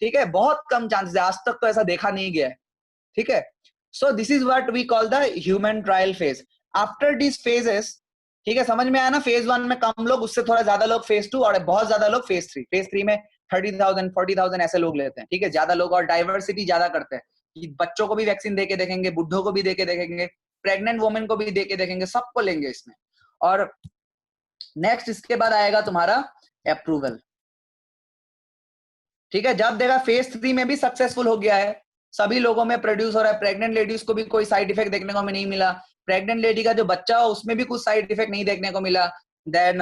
ठीक है, बहुत कम चांसेस है, आज तक तो ऐसा देखा नहीं गया है, ठीक है। So this is what we call the human trial phase. After this phases, ठीक है, समझ में आया ना, फेज 1 में कम लोग, उससे थोड़ा ज्यादा लोग फेज 2 और बहुत ज्यादा लोग फेज 3। फेज 3 में 30,000 40,000 ऐसे लोग लेते हैं, ठीक है, ज्यादा लोग और डाइवर्सिटी ज्यादा करते हैं। बच्चों को भी वैक्सीन देके देखेंगे, बुढ़ों को भी देके देखेंगे, प्रेग्नेंट वुमेन को भी देके देखेंगे, सबको लेंगे इसमें। और नेक्स्ट इसके बाद आएगा तुम्हारा अप्रूवल, ठीक है। जब देखा फेज 3 में भी सक्सेसफुल हो गया है, सभी लोगों में प्रोड्यूस हो रहा है, प्रेग्नेंट लेडीज को भी कोई साइड इफेक्ट देखने को नहीं मिला, प्रेग्नेंट लेडी का जो बच्चा हो उसमें भी कुछ साइड इफेक्ट नहीं देखने को मिला। देन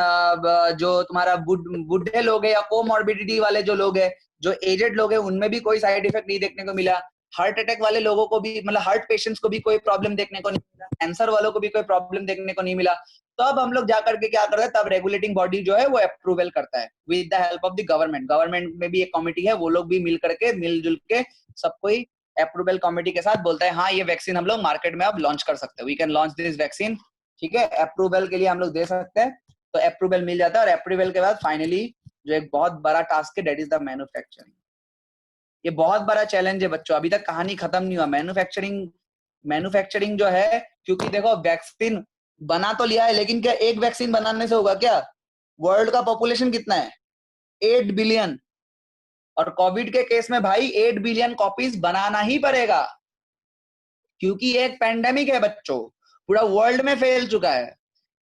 जो तुम्हारा बुढ़े लोग है या कोमॉर्बिडिटी वाले जो लोग है, जो एजेड लोग है, उनमें भी कोई साइड इफेक्ट नहीं देखने को मिला। हार्ट अटैक वाले लोगों को भी, मतलब हार्ट पेशेंट्स को भी कोई प्रॉब्लम देखने को नहीं मिला, कैंसर वालों को भी कोई प्रॉब्लम देखने को नहीं मिला। तो अब हम लोग जाकर के क्या करते हैं, तब रेगुलेटिंग बॉडी जो है वो अप्रूवल करता है with the help of the government. Government में भी एक कमिटी है, वो लोग भी मिल करके मिलजुल के सब कोई अप्रूवल कमिटी के साथ बोलता है हाँ ये वैक्सीन हम लोग मार्केट में अब लॉन्च कर सकते हैं, we can launch this vaccine, ठीक है, अप्रूवल के लिए हम लोग दे सकते हैं। तो अप्रूवल मिल जाता है और अप्रूवल के बाद फाइनली जो एक बहुत बड़ा टास्क है, दैट इज द मैन्युफैक्चरिंग। ये बहुत बड़ा चैलेंज है बच्चों, अभी तक कहानी खत्म नहीं हुआ। मैन्युफैक्चरिंग जो है, क्योंकि देखो वैक्सीन बना तो लिया है, लेकिन क्या एक वैक्सीन बनाने से होगा क्या? वर्ल्ड का पॉपुलेशन कितना है? 8 बिलियन। और कोविड के केस में भाई 8 बिलियन कॉपीज बनाना ही पड़ेगा, क्योंकि एक पेंडेमिक है बच्चों, पूरा वर्ल्ड में फैल चुका है।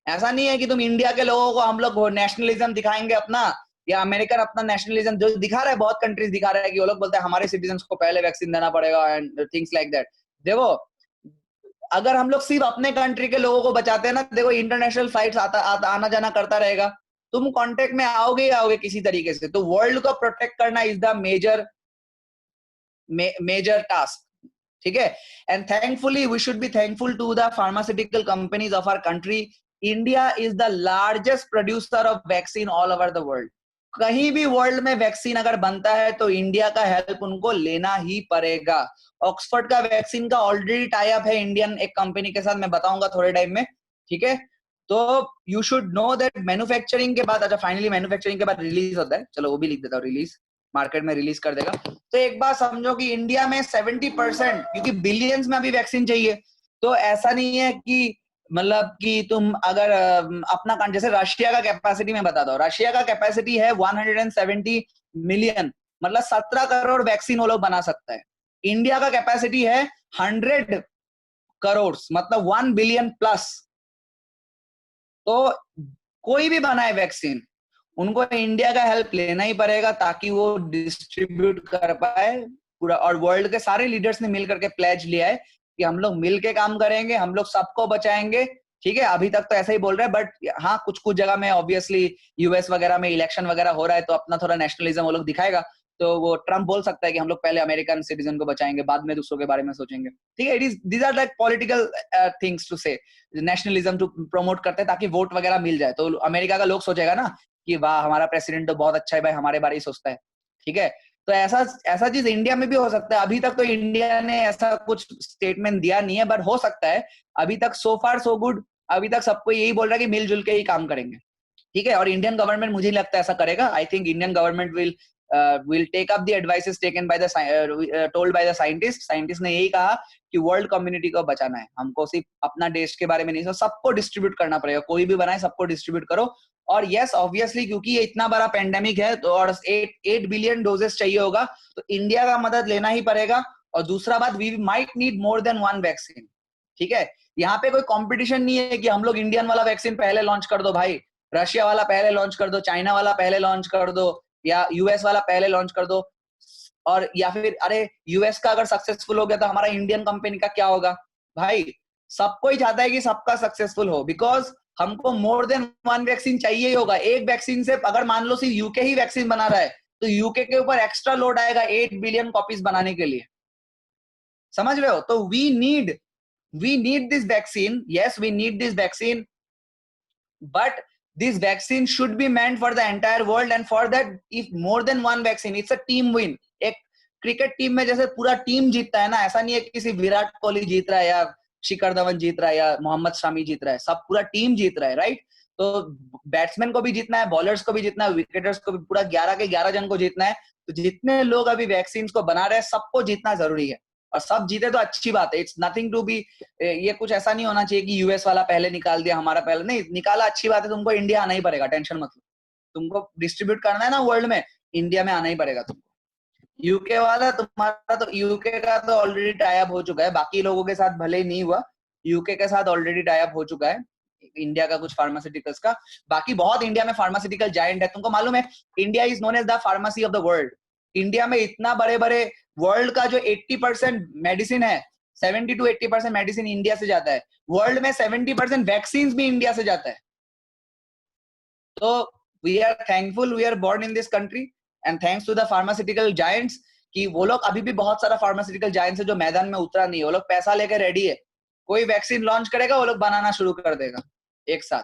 ऐसा नहीं है कि तुम इंडिया के लोगों को हम लोग नेशनलिज्म दिखाएंगे अपना, या अमेरिकन अपना नेशनलिज्म जो दिखा रहा है, बहुत कंट्रीज दिखा रहा है कि वो लोग बोलते हैं हमारे सिटीजन्स को पहले वैक्सीन देना पड़ेगा एंड थिंग्स लाइक दैट। देखो अगर हम लोग सिर्फ अपने कंट्री के लोगों को बचाते हैं ना, देखो इंटरनेशनल फ्लाइट्स आना जाना करता रहेगा, तुम कांटेक्ट में आओगे ही आओगे किसी तरीके से। तो वर्ल्ड को प्रोटेक्ट करना इज द मेजर टास्क, ठीक है। And thankfully we should be thankful to the pharmaceutical companies of our country. India is the largest producer of vaccine all over the world. कहीं भी वर्ल्ड में vaccine अगर बनता है तो इंडिया का हेल्प उनको लेना ही पड़ेगा। ऑक्सफोर्ड का वैक्सीन का ऑलरेडी टाई अप है इंडियन एक कंपनी के साथ, मैं बताऊंगा थोड़े टाइम में, ठीक है। तो you should know that manufacturing के बाद, अच्छा फाइनली मैन्युफैक्चरिंग के बाद रिलीज होता है, चलो वो भी लिख देता हूँ, रिलीज मार्केट में रिलीज कर देगा। तो एक बात समझो कि इंडिया में 70%, क्योंकि बिलियंस में अभी वैक्सीन चाहिए, तो ऐसा नहीं है कि मतलब कि तुम अगर अपना जैसे रशिया का कैपेसिटी में बता दो, रशिया का कैपेसिटी है 170 मिलियन, मतलब 17 करोड़ वैक्सीन वो लोग बना सकता है। इंडिया का कैपेसिटी है 100 करोड़, मतलब 1 बिलियन प्लस। तो कोई भी बनाए वैक्सीन, उनको इंडिया का हेल्प लेना ही पड़ेगा ताकि वो डिस्ट्रीब्यूट कर पाए पूरा। और वर्ल्ड के सारे लीडर्स ने मिल करके प्लेज लिया है कि हम लोग मिल के काम करेंगे, हम लोग सबको बचाएंगे, ठीक है। अभी तक तो ऐसा ही बोल रहे हैं, बट हाँ कुछ कुछ जगह में ऑब्वियसली यूएस वगैरह में इलेक्शन वगैरह हो रहा है, तो अपना थोड़ा नेशनलिज्म वो लोग दिखाएगा। तो वो ट्रम्प बोल सकता है कि हम लोग पहले अमेरिकन सिटीजन को बचाएंगे, बाद में दूसरों के बारे में सोचेंगे, ठीक है। It is these are like political things to say, nationalism to promote करते हैं ताकि वोट वगैरह मिल जाए। तो अमेरिका का लोग सोचेगा ना कि वाह हमारा प्रेसिडेंट तो बहुत अच्छा है भाई, हमारे बारे ही सोचता है, ठीक है। तो ऐसा ऐसा चीज इंडिया में भी हो सकता है। अभी तक तो इंडिया ने ऐसा कुछ स्टेटमेंट दिया नहीं है, बट हो सकता है। अभी तक सो फार सो गुड, अभी तक सबको यही बोल रहा है कि मिलजुल के ही काम करेंगे, ठीक है। और इंडियन गवर्नमेंट मुझे लगता है ऐसा करेगा। I think Indian government will will take up the advices taken by the told by the scientist ने यही कहा कि वर्ल्ड कम्युनिटी को बचाना है, हमको सिर्फ अपना देश के बारे में नहीं, सबको डिस्ट्रीब्यूट करना पड़ेगा, कोई भी बनाए सबको डिस्ट्रीब्यूट करो। और यस ऑब्वियसली क्योंकि ये इतना बड़ा पेंडेमिक है तो और 8 बिलियन डोजेस चाहिए होगा तो इंडिया का मदद लेना ही पड़ेगा। और दूसरा बात, we might need more than one vaccine, ठीक है। यहाँ पे कोई कंपटीशन नहीं है कि हम लोग इंडियन वाला वैक्सीन पहले लॉन्च कर दो भाई, रशिया वाला पहले लॉन्च कर दो, चाइना वाला पहले लॉन्च कर दो, या यूएस वाला पहले लॉन्च कर दो। और या फिर अरे यूएस का अगर सक्सेसफुल हो गया तो हमारा इंडियन कंपनी का क्या होगा? भाई सबको ही चाहता है कि सबका सक्सेसफुल हो, बिकॉज हमको मोर देन वन वैक्सीन चाहिए ही होगा। एक वैक्सीन से अगर मान लो सिर्फ यूके ही वैक्सीन बना रहा है तो यूके के ऊपर एक्स्ट्रा लोड आएगा 8 बिलियन कॉपीज बनाने के लिए, समझ रहे हो? तो we need this vaccine, yes we need this vaccine, but this vaccine should be meant for the entire world, and for that if more than one vaccine, it's a team win। एक cricket team में जैसे पूरा team जीतता है ना, ऐसा नहीं है किसी विराट कोहली जीत रहा है या शिखर धवन जीत रहा है या मोहम्मद शामी जीत रहा है, सब पूरा टीम जीत रहा है, राइट? तो बैट्समैन को भी जीतना है, बॉलर्स को भी जीतना है, विकेटर्स को भी, पूरा 11 के 11 जन को जीतना है। तो जितने लोग अभी वैक्सीन को बना रहे हैं सबको जीतना जरूरी है, और सब जीते तो अच्छी बात है। इट्स नथिंग टू बी, ये कुछ ऐसा नहीं होना चाहिए कि यूएस वाला पहले निकाल दिया हमारा पहले, नहीं निकाला अच्छी बात है, तुमको इंडिया आना ही पड़ेगा, टेंशन मत लो। तुमको डिस्ट्रीब्यूट करना है ना वर्ल्ड में, इंडिया में आना ही पड़ेगा तुमको। यूके वाला तुम्हारा तो, यूके का तो ऑलरेडी टाई अप हो चुका है, बाकी लोगों के साथ भले ही नहीं हुआ, यूके के साथ ऑलरेडी टाई अप हो चुका है इंडिया का कुछ फार्मास्यूटिकल्स का। बाकी बहुत इंडिया में फार्मास्यूटिकल जायंट है, तुमको मालूम है India is known as the pharmacy of the world. India में इतना बड़े बड़े वर्ल्ड का जो 80% मेडिसिन है, 70 to 80% मेडिसिन इंडिया से जाता है, वर्ल्ड में 70% वैक्सीन भी इंडिया से जाता है। तो we are thankful we are born in this country and thanks to the pharmaceutical giants कि वो लोग, अभी भी बहुत सारा फार्मास्यूटिकल जायंट्स है जो मैदान में उतरा नहीं है, वो लोग पैसा लेकर रेडी है, कोई वैक्सीन लॉन्च करेगा वो लोग बनाना शुरू कर देगा एक साथ,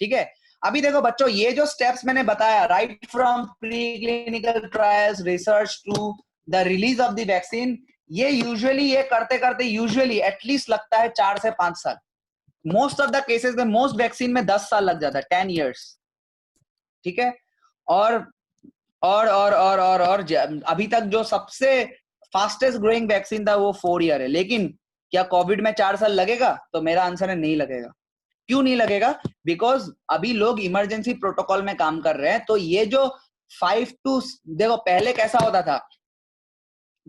ठीक है। अभी देखो बच्चों, ये जो स्टेप्स मैंने बताया, right from pre clinical trials, research to the release of the vaccine, ये यूजुअली ये करते करते यूजुअली एटलीस्ट लगता है 4 से 5 साल। मोस्ट ऑफ द केसेस में, मोस्ट वैक्सीन में 10 साल लग जाता है, 10 years, ठीक है। और अभी तक जो सबसे फास्टेस्ट ग्रोइंग वैक्सीन था वो 4 year है। लेकिन क्या कोविड में 4 साल लगेगा? तो मेरा आंसर है नहीं लगेगा। क्यों नहीं लगेगा? बिकॉज अभी लोग इमरजेंसी प्रोटोकॉल में काम कर रहे हैं। तो ये जो 5 to, देखो पहले कैसा होता था,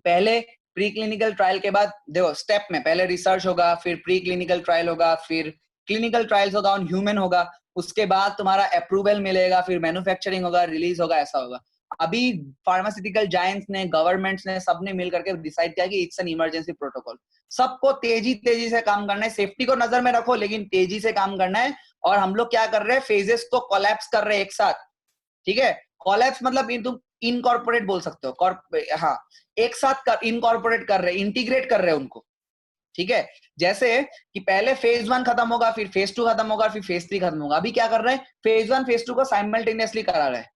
पहले प्री क्लिनिकल ट्रायल के बाद देखो स्टेप में पहले रिसर्च होगा, फिर प्री क्लिनिकल ट्रायल होगा, फिर क्लिनिकल ट्रायल्स होगा, ऑन ह्यूमन होगा, उसके बाद तुम्हारा अप्रूवल मिलेगा, फिर मैन्युफैक्चरिंग होगा, रिलीज होगा, ऐसा होगा। अभी फार्मास्यूटिकल जायंट्स ने, गवर्नमेंट्स ने, सबने मिल करके डिसाइड किया कि इट्स एन इमरजेंसी प्रोटोकॉल। सबको तेजी से काम करना है, सेफ्टी को नजर में रखो लेकिन तेजी से काम करना है। और हम लोग क्या कर रहे हैं, फेजेस को कोलैप्स कर रहे हैं एक साथ, ठीक है। कोलैप्स मतलब तुम इनकॉर्पोरेट बोल सकते हो, हाँ एक साथ इनकॉर्पोरेट कर रहे हैं, इंटीग्रेट कर रहे हैं उनको, ठीक है। जैसे कि पहले फेज 1 खत्म होगा, फिर फेज 2 खत्म होगा, फिर फेज 3 खत्म होगा। अभी क्या कर रहे हैं, फेज 1 फेज 2 को साइमल्टेनियसली करा रहे हैं,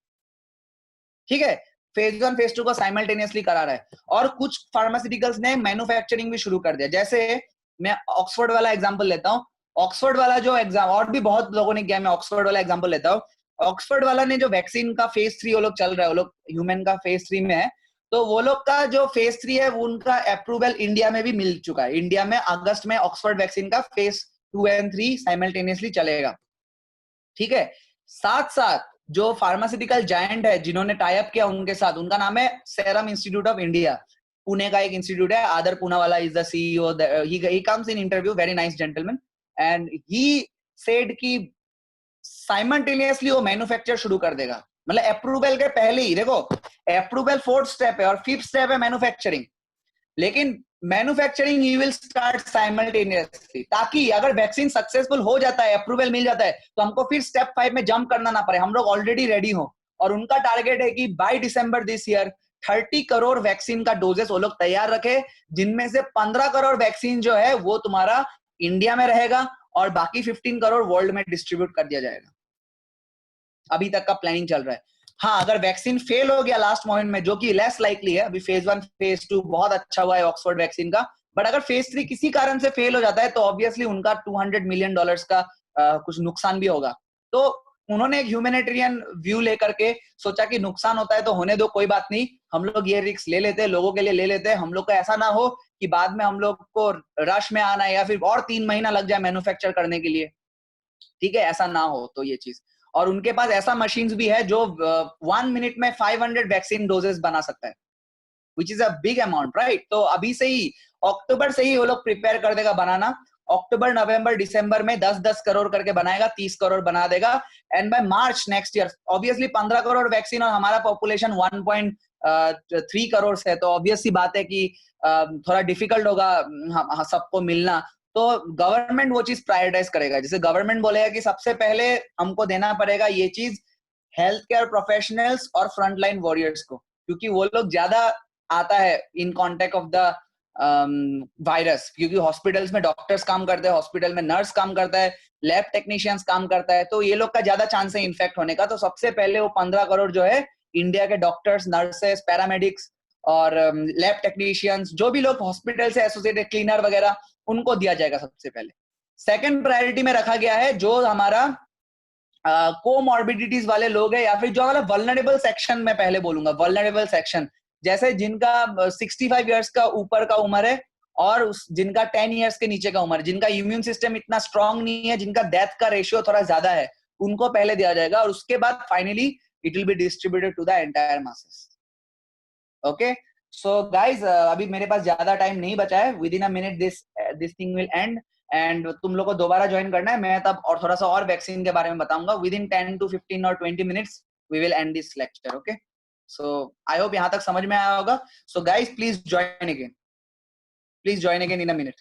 ठीक है। फेज 1 फेज 2 को साइमल्टेनियसली करा रहा है। और कुछ फार्मास्यूटिकल्स ने मैन्युफैक्चरिंग भी शुरू कर दिया। जैसे मैं ऑक्सफोर्ड वाला एग्जांपल लेता हूँ, ऑक्सफोर्ड वाला जो एग्जाम, और भी बहुत लोगों ने किया, मैं ऑक्सफोर्ड वाला एग्जांपल लेता हूँ। ऑक्सफोर्ड वाला ने जो वैक्सीन का फेज 3 वो लोग चल रहा है, वो लोग ह्यूमन का फेज 3 में है, तो वो लोग का जो फेज 3 है वो उनका अप्रूवल इंडिया में भी मिल चुका है। इंडिया में अगस्त में ऑक्सफोर्ड वैक्सीन का फेज 2 and 3 साइमल्टेनियसली चलेगा, ठीक है। साथ साथ जो फार्मास्यूटिकल जायंट है जिन्होंने टाई अप किया उनके साथ, उनका नाम है serum institute of India, Pune का एक इंस्टीट्यूट है। आदर Poonawalla is the CEO, he comes in interview, very nice gentleman, and he said कि साइमल्टेनियसली वो मैन्युफैक्चर शुरू कर देगा, मतलब अप्रूवल के पहले ही। देखो अप्रूवल 4th स्टेप है और 5th स्टेप है मैन्युफैक्चरिंग, लेकिन manufacturing he will start simultaneously, ताकि अगर वैक्सीन सक्सेसफुल हो जाता है, अप्रूवल मिल जाता है, तो हमको फिर स्टेप 5 में जंप करना ना पड़े, हम लोग ऑलरेडी रेडी हो। और उनका टारगेट है कि by December this year 30 crore vaccine का डोजेस वो लोग तैयार रखे, जिनमें से 15 करोड़ वैक्सीन जो है वो तुम्हारा इंडिया में रहेगा और बाकी 15 करोड़ वर्ल्ड में डिस्ट्रीब्यूट कर दिया जाएगा। अभी तक का प्लानिंग चल रहा है। हाँ, अगर वैक्सीन फेल हो गया लास्ट मोमेंट में, जो कि लेस लाइकली है, अभी फेज 1 फेज 2 बहुत अच्छा हुआ है ऑक्सफोर्ड वैक्सीन का, बट अगर फेज 3 किसी कारण से फेल हो जाता है तो ऑब्वियसली उनका $200 मिलियन का कुछ नुकसान भी होगा। तो उन्होंने एक ह्यूमैनिटेरियन व्यू लेकर के सोचा कि नुकसान होता है तो होने दो, कोई बात नहीं, हम लोग ये रिस्क ले लेते हैं, लोगों के लिए ले लेते हैं, हम लोग को ऐसा ना हो कि बाद में हम लोग को रश में आना है या फिर और 3 महीना लग जाए मैन्युफैक्चर करने के लिए, ठीक है, ऐसा ना हो। तो ये चीज, और उनके पास ऐसा मशीन्स भी है जो 1 मिनट में 500 वैक्सीन डोजेस बना सकता है, which is a big amount, right. तो अभी से ही, अक्टूबर से ही वो लोग प्रिपेयर कर देगा बनाना, अक्टूबर नवंबर दिसंबर में 10-10 करोड़ करके बनाएगा, 30 करोड़ बना देगा, and by March next year obviously 15 crore vaccine, और हमारा पॉपुलेशन 1.3 करोड़ है, तो ऑब्वियस सी बात है कि थोड़ा डिफिकल्ट होगा सबको मिलना। तो गवर्नमेंट वो चीज प्रायोरिटाइज करेगा, जैसे गवर्नमेंट बोलेगा कि सबसे पहले हमको देना पड़ेगा ये चीज हेल्थ केयर प्रोफेशनल्स और फ्रंटलाइन वॉरियर्स को, क्योंकि वो लोग ज्यादा आता है in contact of the virus, क्योंकि हॉस्पिटल्स में डॉक्टर्स काम करते हैं, हॉस्पिटल में नर्स काम करता है, लैब टेक्नीशियंस काम करता है, तो ये लोग का ज्यादा चांस है इन्फेक्ट होने का। तो सबसे पहले वो 15 करोड़ जो है इंडिया के डॉक्टर्स, नर्सेस, पैरामेडिक्स और लैब टेक्नीशियंस, जो भी लोग हॉस्पिटल से एसोसिएटेड, क्लीनर वगैरह, उनको दिया जाएगा सबसे पहले। सेकंड प्रायोरिटी में रखा गया है जो हमारा कोमॉर्बिडिटीज वाले लोग हैं, या फिर जो वाला वल्नरेबल सेक्शन, में पहले बोलूंगा वल्नरेबल सेक्शन, जैसे जिनका 65 इयर्स का ऊपर का उम्र है, और जिनका 10 इयर्स के नीचे का उम्र, जिनका इम्यून सिस्टम इतना स्ट्रांग नहीं है, जिनका डेथ का रेशियो थोड़ा ज्यादा है, उनको पहले दिया जाएगा, और उसके बाद finally it will be distributed to the entire masses. Okay, so guys, अभी मेरे पास ज्यादा टाइम नहीं बचा है, within a minute this thing will end, and तुम लोग को दोबारा ज्वाइन करना है, मैं तब और थोड़ा सा और वैक्सीन के बारे में बताऊंगा। विद इन 10 to 15 और 20 minutes we will end this lecture. Okay, so I hope यहाँ तक समझ में आया होगा। So guys, please join again in a minute.